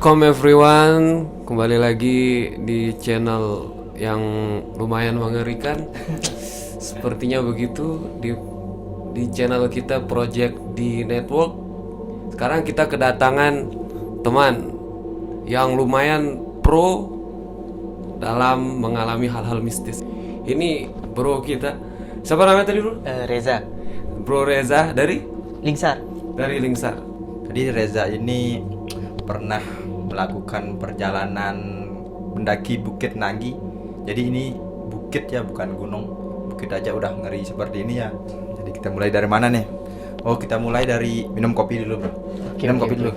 Welcome everyone, kembali lagi di channel yang lumayan mengerikan. Sepertinya begitu di channel kita Project di Network. Sekarang kita kedatangan teman yang lumayan pro dalam mengalami hal-hal mistis. Ini bro kita, siapa namanya tadi bro? Reza. Bro Reza dari Lingsar. Lingsar. Jadi Reza ini pernah melakukan perjalanan mendaki Bukit Nanggi. Jadi ini bukit ya, bukan gunung. Bukit aja udah ngeri seperti ini ya. Jadi kita mulai dari mana nih? Oh, kita mulai dari minum kopi dulu, bro. Minum kopi dulu.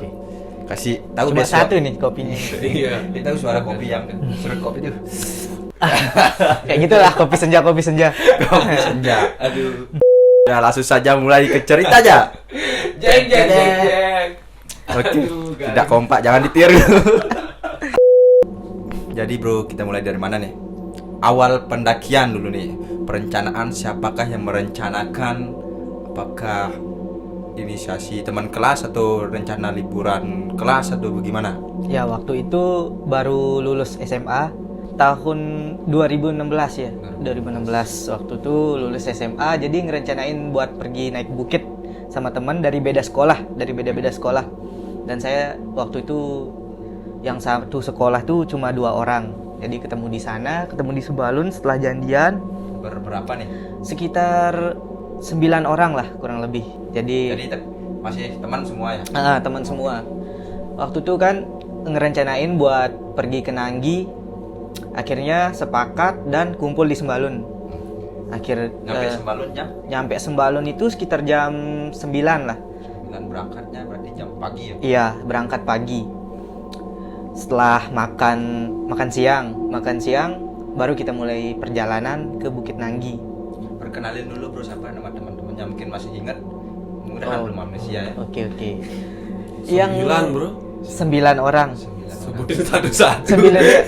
Kasih tahu Cuma deh satu nih kopinya. Iya. Kita tahu suara kopi yang suara kopi tuh. Kayak gitulah kopi senja. Kopi senja. Aduh. Ya langsung saja mulai ke cerita aja. Jeng. Oke, tidak kompak, jangan ditiru. Jadi bro, kita mulai dari mana nih? Awal pendakian dulu nih. Perencanaan, siapakah yang merencanakan? Apakah inisiasi teman kelas atau rencana liburan kelas atau bagaimana? Ya waktu itu baru lulus SMA tahun 2016 ya. 2016 waktu itu lulus SMA, jadi ngerencanain buat pergi naik bukit sama teman dari beda sekolah. Dan saya waktu itu yang satu sekolah tuh cuma 2 orang. Jadi ketemu di sana, ketemu di Sembalun setelah janjian. Berapa nih? Sekitar 9 orang lah kurang lebih. Jadi masih teman semua ya? Teman semua. Waktu itu kan ngerencanain buat pergi ke Nanggi. Akhirnya sepakat dan kumpul di Sembalun. Sembalun jam? Nyampe Sembalun itu sekitar jam 9 lah. Dan berangkatnya berarti jam pagi ya? Iya, berangkat pagi. Setelah makan siang, baru kita mulai perjalanan ke Bukit Nanggi. Perkenalin dulu bro, siapa nama teman-temannya, mungkin masih ingat. Mudah-mudahan belum amnesia ya. Oke. 9 bro. 9 orang. Sebutin satu-satu. 9 ya.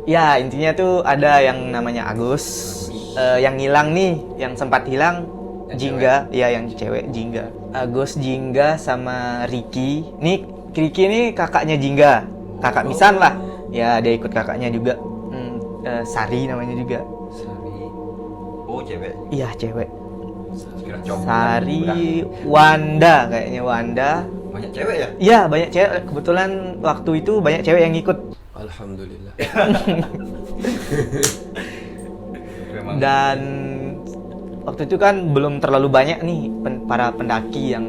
Ya, intinya tuh ada yang namanya Agus. Yang hilang nih, yang sempat hilang Jingga, ya yang cewek Jingga. Agus, Jingga sama Ricky. Ricky ini kakaknya Jingga, kakak Misan lah. Ya dia ikut kakaknya juga. Sari namanya juga. Sari. Oh cewek. Iya cewek. Kira cowok. Sari, Wanda kayaknya Wanda. Banyak cewek ya? Iya banyak cewek. Kebetulan waktu itu banyak cewek yang ikut. Alhamdulillah. Dan waktu itu kan belum terlalu banyak nih para pendaki yang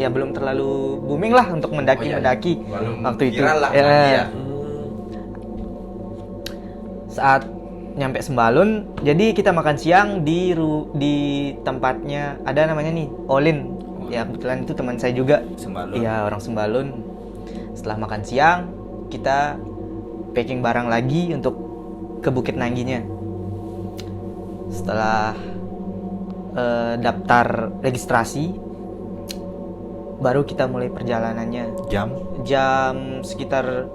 ya belum terlalu booming lah untuk mendaki. Belum waktu itu lah, ya. Saat nyampe Sembalun, jadi kita makan siang di tempatnya ada namanya nih Olin. Ya kebetulan itu teman saya juga. Sembalun. Iya orang Sembalun. Setelah makan siang kita packing barang lagi untuk ke Bukit Nangginya. Setelah daftar registrasi, baru kita mulai perjalanannya. Sekitar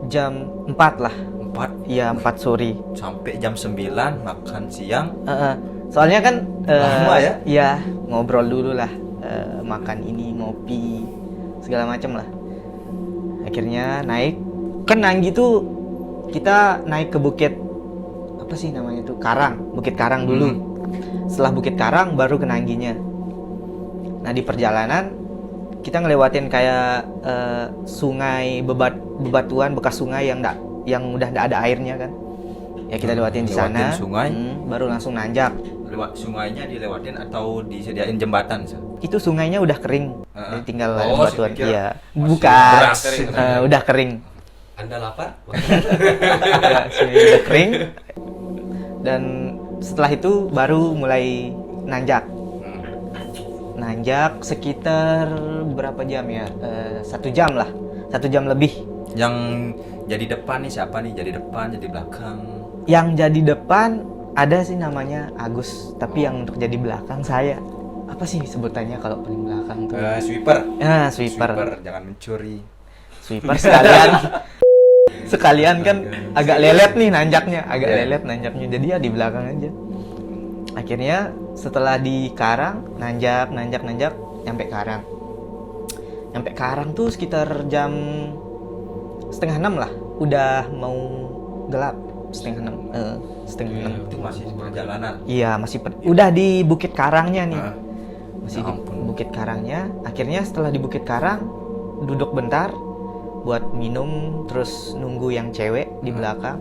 jam 4 lah. 4? Iya 4 sore. Sampai jam 9 makan siang. Soalnya kan lama ya? Iya ngobrol dulu lah, makan ini, ngopi, segala macam lah. Akhirnya naik ke Nanggi tuh, kita naik ke bukit apa sih namanya tuh, Bukit Karang dulu. Setelah Bukit Karang baru ke Nangginya. Nah di perjalanan kita ngelewatin kayak sungai bebatuan bekas sungai yang udah nggak ada airnya kan. Ya kita lewatin di sana. Sungai. Baru langsung nanjak. Sungainya dilewatin atau disediain jembatan? Itu sungainya udah kering. Jadi tinggal ada batuan. Iya. Bukan. Udah kering. Anda lapar? Ya, sungainya udah kering. Dan setelah itu baru mulai nanjak. Nanjak sekitar berapa jam ya? 1 jam lah. 1 jam lebih. Yang jadi depan nih siapa nih? Jadi depan, jadi belakang? Yang jadi depan ada sih namanya Agus. Tapi yang untuk jadi belakang saya. Apa sih sebutannya kalau paling belakang tuh? Sweeper. Sweeper. Jangan mencuri. Sweeper sekalian kan agak lelet nih nanjaknya, jadi ya di belakang aja. Akhirnya setelah di Karang nanjak nyampe Karang. Nyampe Karang tuh sekitar jam setengah 6 lah, udah mau gelap. Setengah 6, setengah 6. Itu masih perjalanan. Iya, udah di Bukit Karangnya nih. Hah? Masih Ya di ampun. Bukit Karangnya. Akhirnya setelah di Bukit Karang, duduk bentar buat minum, terus nunggu yang cewek di belakang.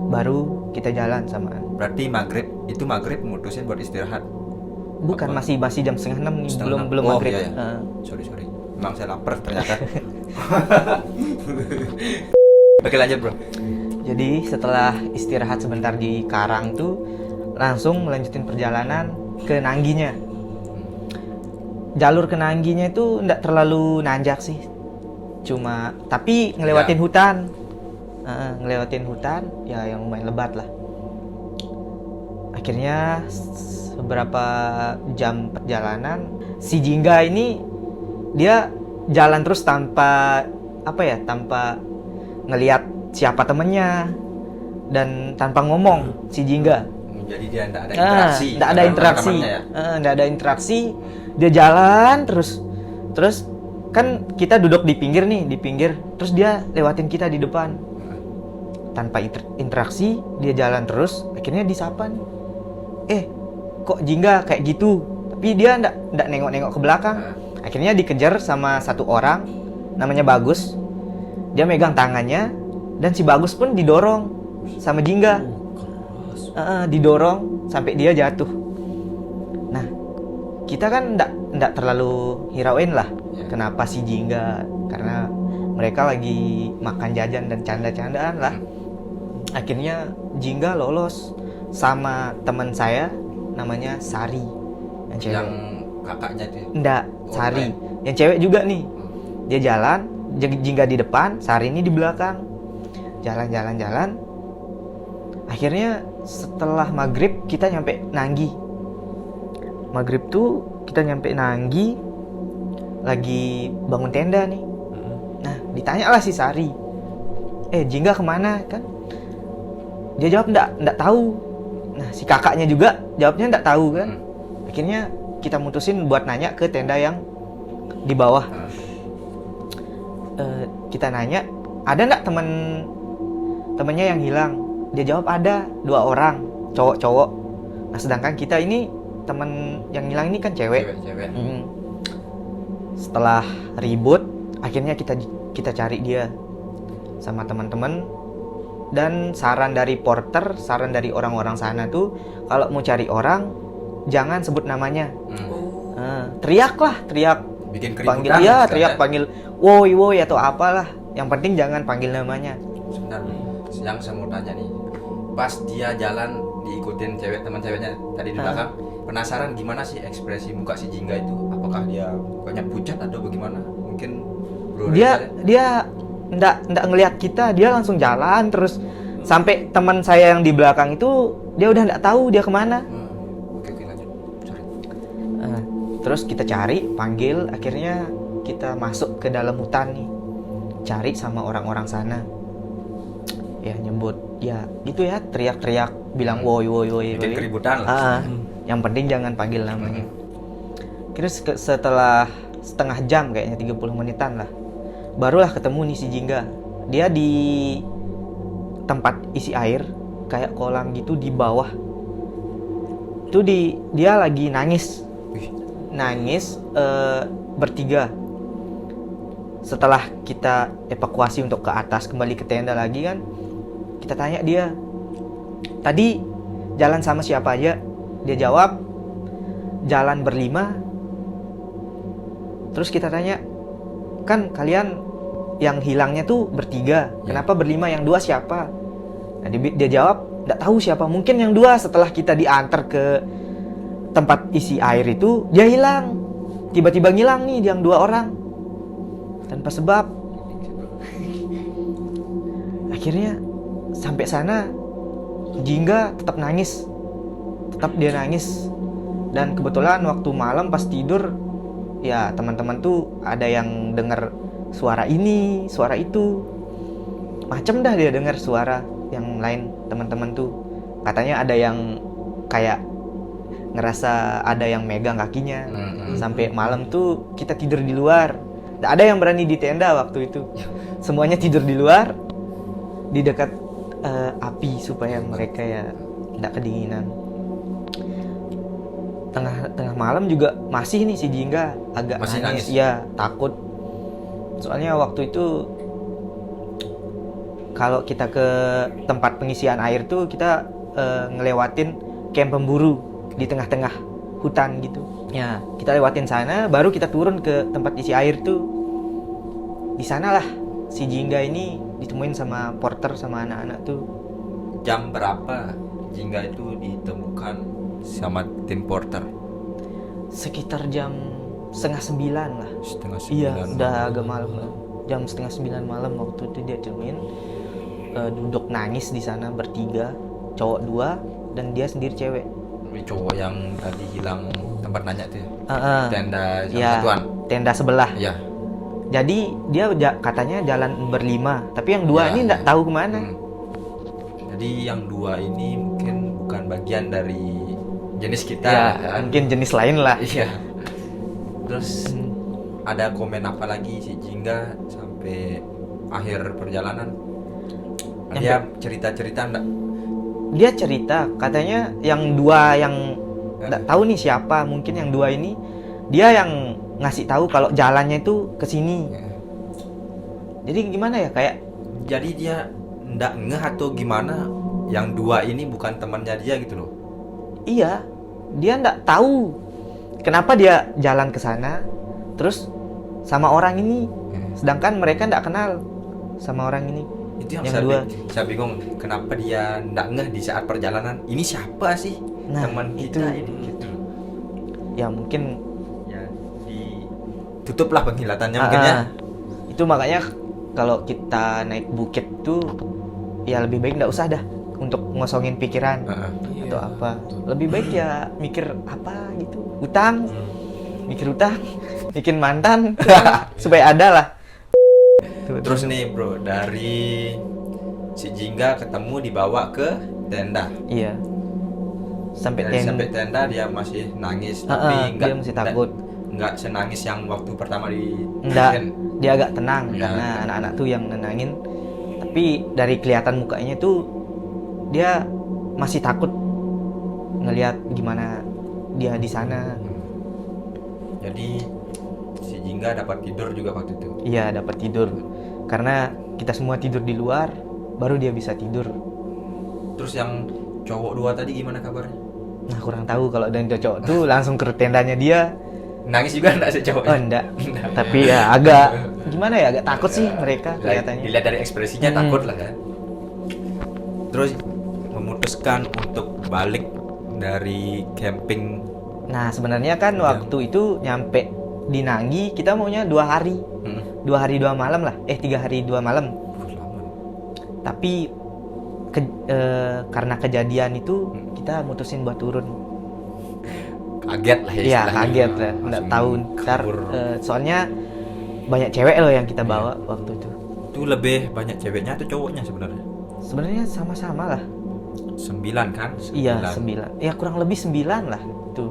Baru kita jalan samaan. Berarti maghrib mutusin buat istirahat. Bukan, Apa? masih jam setengah 6 nih, Setengah belum enam. Oh, maghrib. iya, iya. Sorry. Emang saya lapar ternyata. Oke, lanjut bro. Jadi setelah istirahat sebentar di Karang tuh, langsung melanjutin perjalanan ke Nangginya. Jalur ke Nangginya itu nggak terlalu nanjak sih, tapi ngelewatin Ya. hutan. Ngelewatin hutan ya yang lumayan lebat lah. Akhirnya beberapa jam perjalanan, si Jingga ini dia jalan terus tanpa ngelihat siapa temennya dan tanpa ngomong si Jingga. Jadi dia enggak ada interaksi. Nggak ada interaksi. Teman-temannya ya? Nggak ada interaksi. Dia jalan terus kan kita duduk di pinggir, terus dia lewatin kita di depan. Tanpa interaksi, dia jalan terus, akhirnya disapa nih. Kok Jingga kayak gitu? Tapi dia nggak nengok-nengok ke belakang. Akhirnya dikejar sama satu orang, namanya Bagus. Dia megang tangannya, dan si Bagus pun didorong sama Jingga. Didorong sampai dia jatuh. Nah, kita kan nggak terlalu hirauin lah. Kenapa si Jingga? Karena mereka lagi makan jajan dan canda-candaan lah. Akhirnya Jingga lolos sama teman saya namanya Sari, yang cewek. Yang kakaknya dia. Enggak, Oh, Sari. lain. Yang cewek juga nih. Dia jalan, Jingga di depan, Sari ini di belakang. Jalan. Akhirnya setelah maghrib kita nyampe Nanggi. Maghrib tuh kita nyampe Nanggi, lagi bangun tenda nih. Nah, ditanyalah si Sari, Jingga kemana kan? Dia jawab enggak tahu. Nah, si kakaknya juga jawabnya enggak tahu kan. Akhirnya kita mutusin buat nanya ke tenda yang di bawah. Kita nanya, ada nggak temennya yang hilang? Dia jawab ada, 2 orang, cowok. Nah, sedangkan kita ini temen yang hilang ini kan cewek. Cewek. Setelah ribut, akhirnya kita cari dia sama teman-teman. Dan saran dari porter, saran dari orang-orang sana tuh, kalau mau cari orang jangan sebut namanya. Teriak. Bikin Panggil keributan. dia, misalnya. teriak, panggil woi atau apalah. Yang penting jangan panggil namanya. Sebentar, yang saya mau tanya nih, pas dia jalan diikutin teman ceweknya tadi di belakang, penasaran gimana sih ekspresi muka si Jingga itu? Apakah dia mukanya pucat atau bagaimana? Mungkin bro Dia nggak ngelihat kita, dia langsung jalan terus sampai teman saya yang di belakang itu dia udah nggak tahu dia kemana. Oke, lanjut. Sorry. Terus kita cari, panggil, akhirnya kita masuk ke dalam hutan nih, cari sama orang-orang sana. Ya nyebut, ya gitu ya, teriak-teriak, bilang woi. Bikin keributan lah. Yang penting jangan panggil namanya. Terus setelah setengah jam kayaknya 30 menitan lah, barulah ketemu nih si Jingga. Dia di tempat isi air kayak kolam gitu di bawah. Itu dia lagi nangis. Bertiga. Setelah kita evakuasi untuk ke atas, kembali ke tenda lagi kan, kita tanya dia, tadi jalan sama siapa aja? Dia jawab, jalan berlima. Terus kita tanya, kan kalian yang hilangnya tuh bertiga, kenapa berlima, yang 2 siapa? Nah, dia jawab, nggak tahu siapa, mungkin yang 2 setelah kita diantar ke tempat isi air itu, dia hilang. Tiba-tiba ngilang nih yang 2 orang. Tanpa sebab. Akhirnya sampai sana, Jingga tetap nangis. Tetap dia nangis. Dan kebetulan waktu malam pas tidur, ya teman-teman tuh ada yang dengar suara ini, suara itu. Macem dah dia dengar suara yang lain teman-teman tuh. Katanya ada yang kayak ngerasa ada yang megang kakinya. Sampai malam tuh kita tidur di luar. Nggak ada yang berani di tenda waktu itu. Semuanya tidur di luar, di dekat api supaya mereka ya tidak kedinginan. Tengah malam juga masih nih si Jingga agak Masih nangis? Ya takut. Soalnya waktu itu kalau kita ke tempat pengisian air tuh kita ngelewatin camp pemburu di tengah-tengah hutan gitu. Ya kita lewatin sana, baru kita turun ke tempat isi air tuh. Di sanalah si Jingga ini ditemuin sama porter sama anak-anak tuh. Jam berapa Jingga itu ditemukan sama tim porter? Sekitar jam 8:30 lah. Setengah Iya, 9 udah agak malam lah. Jam 8:30 malam waktu itu dia temuin duduk nangis di sana bertiga, cowok 2 dan dia sendiri cewek. Ini cowok yang tadi hilang tempat nanya tuh ya? Tenda sama Ya, satuan? tenda sebelah. Iya. Jadi dia katanya jalan berlima, tapi yang 2 Ya, ini nggak ya. tahu kemana. Jadi yang 2 ini mungkin bukan bagian dari jenis kita. Ya, ya. mungkin jenis lain lah. Iya. Terus ada komen apa lagi si Jingga sampai akhir perjalanan? Dia cerita-cerita enggak? Dia cerita katanya yang 2 yang nggak tahu nih siapa, mungkin yang 2 ini dia yang ngasih tahu kalau jalannya itu ke sini. Jadi gimana ya, kayak Jadi dia enggak ngeh atau gimana? Yang 2 ini bukan temannya dia gitu loh. iya, dia nggak tahu kenapa dia jalan ke sana terus sama orang ini, sedangkan mereka nggak kenal sama orang ini. Itu yang, Yang saya bingung, kenapa dia enggak ngeh di saat perjalanan? Ini siapa sih? Nah, teman itu. kita ini gitu. Ya mungkin Ya ditutuplah penglihatannya mungkin ya. Itu makanya kalau kita naik bukit tuh ya lebih baik nggak usah dah untuk ngosongin pikiran atau apa. Lebih baik ya mikir apa gitu, utang, mikir utang, bikin mantan supaya ada lah. Terus nih bro, dari si Jingga ketemu dibawa ke tenda. Iya. Sampai Dari sampai tenda dia masih nangis, Ah, tapi dia masih takut. Enggak senangis yang waktu pertama di Enggak, tent. dia agak tenang Ya. karena anak-anak tuh yang nenangin. Tapi dari kelihatan mukanya tuh dia masih takut ngelihat gimana dia di sana. Jadi si Jingga dapat tidur juga waktu itu. Iya, dapat tidur. Karena kita semua tidur di luar, baru dia bisa tidur. Terus yang cowok 2 tadi gimana kabarnya? Nah, kurang tahu kalau dan cocok tuh langsung ke tendanya dia. Nangis juga enggak sih cowoknya? Oh, enggak. Tapi ya agak gimana ya, agak takut sih mereka kelihatannya. Dilihat dari ekspresinya takut lah kan. Terus memutuskan untuk balik dari camping. Nah, sebenarnya kan waktu itu nyampe di Nanggi kita maunya 2 hari. 2 hari 2 malam lah. 3 hari 2 malam. Tapi karena kejadian itu kita mutusin buat turun. Kaget lah ya. Iya, istilahnya. kaget lah. Nggak Langsung tahu ntar kabur. soalnya banyak cewek loh yang kita bawa waktu itu. Itu lebih banyak ceweknya atau cowoknya sebenarnya? Sebenarnya sama-sama lah. 9 kan? Iya, 9. Ya kurang lebih 9 lah itu.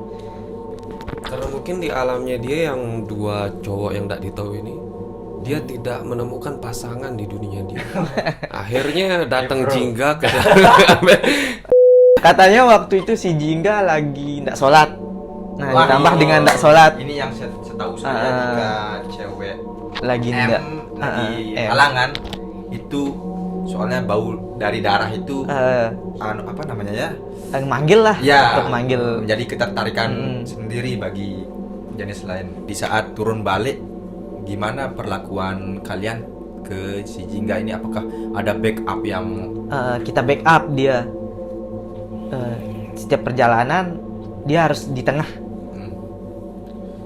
Karena mungkin di alamnya dia yang 2 cowok yang tidak ditahu ini, dia tidak menemukan pasangan di dunia dia. Akhirnya datang Jingga ke Katanya waktu itu si Jingga lagi nggak sholat. Nah, Wah, ditambah ini- dengan nggak sholat, Ini yang setahu saya jika cewek lagi nggak lagi halangan itu soalnya bau dari darah itu apa namanya ya? manggil lah Ya, untuk manggil. jadi ketertarikan sendiri bagi jenis lain. Di saat turun balik, gimana perlakuan kalian ke si Jingga ini? Apakah ada backup yang Kita backup dia. Setiap perjalanan dia harus di tengah.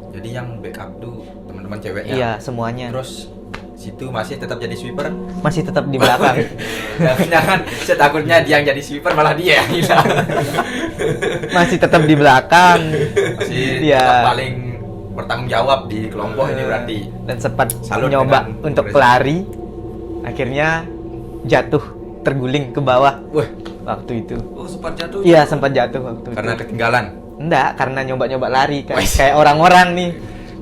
jadi yang backup tuh teman-teman ceweknya? Iya, semuanya. Terus situ masih tetap jadi sweeper? Masih tetap di belakang. Jangan, saya takutnya dia yang jadi sweeper malah dia yang hilang. Masih tetap di belakang. Masih Iya. tetap paling bertanggung jawab di kelompok ini berarti. Dan sempat Salut nyoba dengan untuk progres. lari. Akhirnya jatuh, terguling ke bawah Wah, waktu itu. Oh, sempat jatuh. Iya, sempat jatuh waktu karena itu. ketinggalan. Enggak, karena nyoba-nyoba lari Wes. kayak orang-orang nih.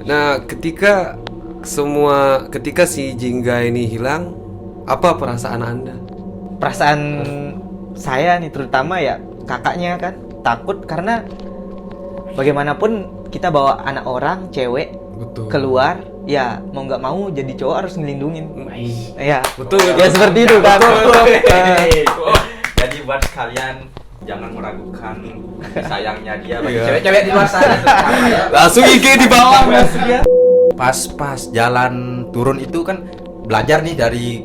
Nah, ketika semua ketika si Jingga ini hilang, apa perasaan Anda? Perasaan saya nih terutama ya kakaknya kan takut karena bagaimanapun kita bawa anak orang cewek Betul. keluar, ya mau nggak mau jadi cowok harus ngelindungin. Ya Betul. ya seperti itu kan. Jadi buat kalian jangan meragukan kasih sayangnya dia bagi cewek-cewek di luar sana. Langsung IG di bawah. Pas jalan turun itu kan belajar dari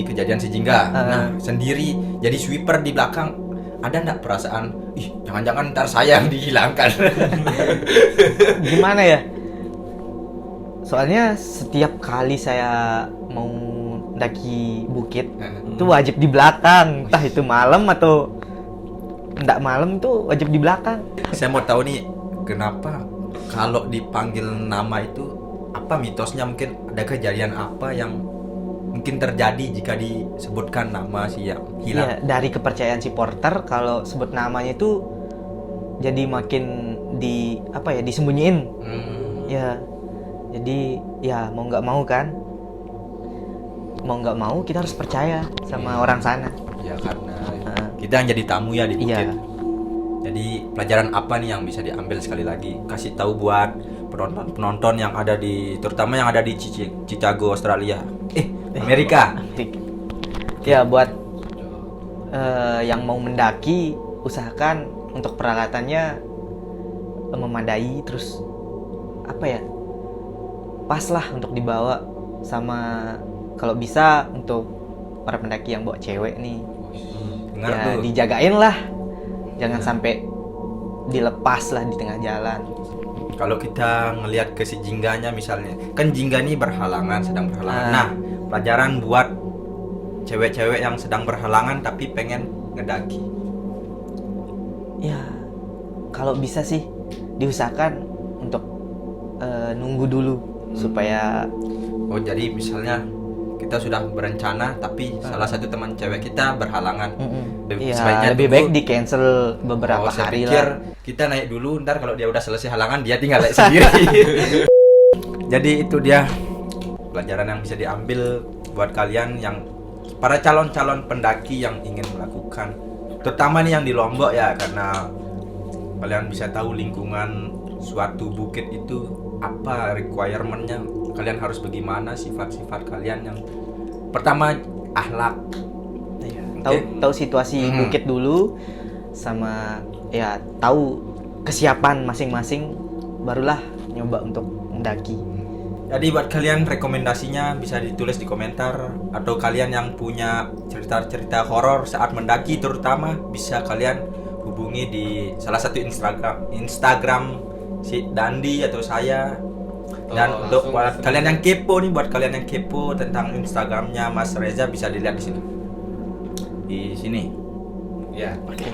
kejadian si Jingga. Nah, sendiri jadi sweeper di belakang, ada nggak perasaan, ih jangan-jangan ntar saya yang dihilangkan? Gimana ya? Soalnya setiap kali saya mau daki bukit itu wajib di belakang, entah itu malam atau enggak malam tuh wajib di belakang. Saya mau tahu nih, kenapa kalau dipanggil nama itu, apa mitosnya? Mungkin ada kejadian apa yang mungkin terjadi jika disebutkan nama si yang hilang? Iya, dari kepercayaan si porter kalau sebut namanya itu jadi makin disembunyiin. Ya, jadi ya mau nggak mau kita harus percaya sama orang sana. Ya karena kita yang jadi tamu ya di bukit. Iya. Jadi pelajaran apa nih yang bisa diambil, sekali lagi kasih tahu buat penonton yang ada terutama yang ada di Chicago, Australia, Amerika. Ya buat yang mau mendaki, usahakan untuk peralatannya memadai, terus pas lah untuk dibawa, sama kalau bisa untuk para pendaki yang bawa cewek nih, Dengar ya tuh. dijagain lah, jangan sampai dilepas lah di tengah jalan. Kalau kita ngelihat ke si Jingganya misalnya, kan Jingga ini sedang berhalangan. Nah, pelajaran buat cewek-cewek yang sedang berhalangan tapi pengen ngedaki. Ya, kalau bisa sih diusahakan untuk nunggu dulu supaya Oh, jadi misalnya kita sudah berencana tapi salah satu teman cewek kita berhalangan. ya, lebih baik di cancel beberapa saya hari pikir lah. kita naik dulu, ntar kalau dia udah selesai halangan dia tinggal naik sendiri. Jadi itu dia pelajaran yang bisa diambil buat kalian yang para calon-calon pendaki yang ingin melakukan, terutama nih yang di Lombok ya, karena kalian bisa tahu lingkungan suatu bukit itu apa requirement-nya, kalian harus bagaimana, sifat-sifat kalian yang pertama akhlak. Tahu situasi bukit dulu, sama ya tahu kesiapan masing-masing, barulah nyoba untuk mendaki. Jadi buat kalian rekomendasinya bisa ditulis di komentar, atau kalian yang punya cerita-cerita horor saat mendaki terutama bisa kalian hubungi di salah satu Instagram si Dandi atau saya. Dan untuk buat kalian yang kepo tentang Instagramnya Mas Reza bisa dilihat di sini. Di sini. Ya. Oke.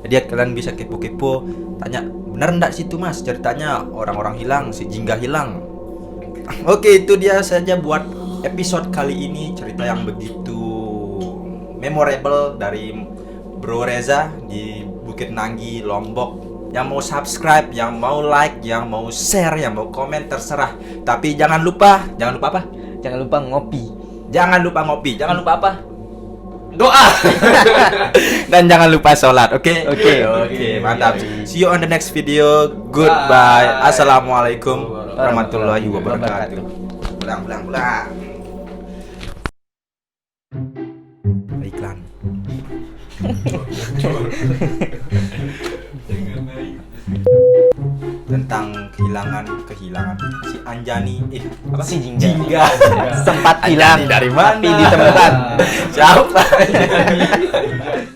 Jadi kalian bisa kepo-kepo, tanya benar enggak situ Mas ceritanya orang-orang hilang, si Jingga hilang. Oke, itu dia saja buat episode kali ini, cerita yang begitu memorable dari Bro Reza di Bukit Nanggi, Lombok. Yang mau subscribe, yang mau like, yang mau share, yang mau komen terserah. Tapi jangan lupa apa? Jangan lupa ngopi. Jangan lupa ngopi, jangan lupa apa? Doa. Dan jangan lupa sholat, oke? Oke, mantap. See you on the next video. Goodbye. Assalamualaikum warahmatullahi wabarakatuh. Pulang. Iklan. Tentang kehilangan si Anjani, Si Jingga. Jingga. Sempat hilang Anjani dari mana? tapi ditemukan. Siapa?